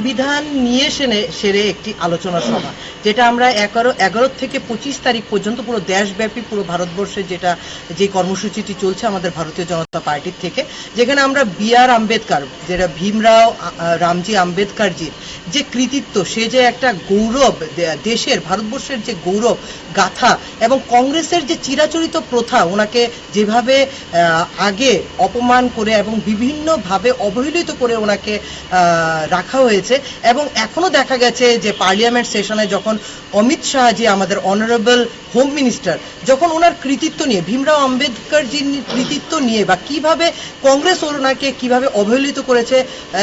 সংবিধান নিয়ে সেরে একটি আলোচনা সভা, যেটা আমরা 11 থেকে 25 তারিখ পর্যন্ত পুরো দেশব্যাপী পুরো ভারতবর্ষে যে কর্মসূচিটি চলছে আমাদের ভারতীয় জনতা পার্টির থেকে, যেখানে আমরা B.R. আম্বেদকর, যেটা ভীমরাও রামজি আম্বেদকরজির যে কৃতিত্ব, সে যে একটা গৌরব, দেশের ভারতবর্ষের যে গৌরব গাথা, এবং কংগ্রেসের যে চিরাচরিত প্রথা, ওনাকে যেভাবে আগে অপমান করে এবং বিভিন্নভাবে অবহেলিত করে ওনাকে রাখা হয়েছে, এবং এখনো দেখা গেছে যে পার্লামেন্ট সেশনে যখন অমিত শাহজি, আমাদের অনারেবল হোম মিনিস্টার, যখন ওনার কৃতিত্ব নিয়ে, ভীমরাও আম্বেদকরজির কৃতিত্ব নিয়ে, বা কিভাবে কংগ্রেস ওনাকে কিভাবে অবহেলিত করেছে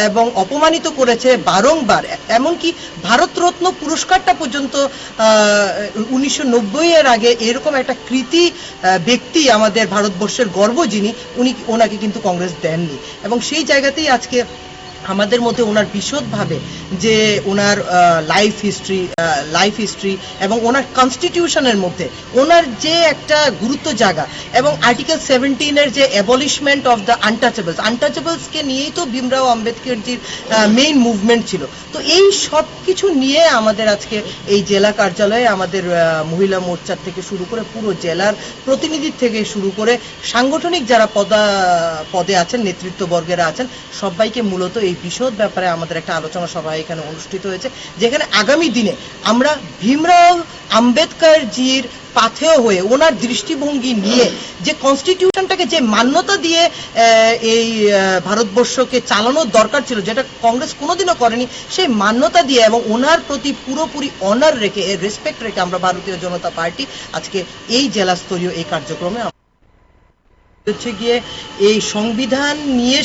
এবং অপমানিত করেছে বারংবার, এমনকি ভারতরত্ন পুরস্কারটা পর্যন্ত 1990 এর আগে এরকম একটা কৃতি ব্যক্তি, আমাদের ভারতবর্ষের গর্ব যিনি, ওনাকে কিন্তু কংগ্রেস দেননি। এবং সেই জায়গাতেই আজকে আমাদের মধ্যে ওনার বিশদভাবে যে ওনার লাইফ হিস্ট্রি এবং ওনার কনস্টিটিউশনের মধ্যে ওনার যে একটা গুরুত্ব জায়গা, এবং আর্টিকেল 17-এর যে অ্যাবলিশমেন্ট অফ দ্য আনটাচেবলসকে নিয়েই তো ভীমরাও আম্বেদকরজির মেইন মুভমেন্ট ছিল। তো এই সব কিছু নিয়ে আমাদের আজকে এই জেলা কার্যালয়ে আমাদের মহিলা মোর্চার থেকে শুরু করে পুরো জেলার প্রতিনিধির থেকে শুরু করে সাংগঠনিক যারা পদে আছেন, নেতৃত্ববর্গেরা আছেন, সবাইকে মূলত এই বিশদ ব্যাপারে আমাদের একটা আলোচনা সভা এখানে অনুষ্ঠিত হয়েছে, যেখানে আগামী দিনে আমরা ভীমরাও আম্বেদকরজির পাথেয় হয়ে ওনার দৃষ্টিভঙ্গি নিয়ে যে কনস্টিটিউশনটাকে যে মান্যতা দিয়ে এই ভারতবর্ষকে চালানোর দরকার ছিল, যেটা কংগ্রেস কোনোদিনও করেনি, সেই মান্যতা দিয়ে এবং ওনার প্রতি পুরোপুরি অনার রেখে, রেসপেক্ট রেখে আমরা ভারতীয় জনতা পার্টি আজকে এই জেলা স্তরীয় এই কার্যক্রমে হচ্ছে গিয়ে এই সংবিধান নিয়ে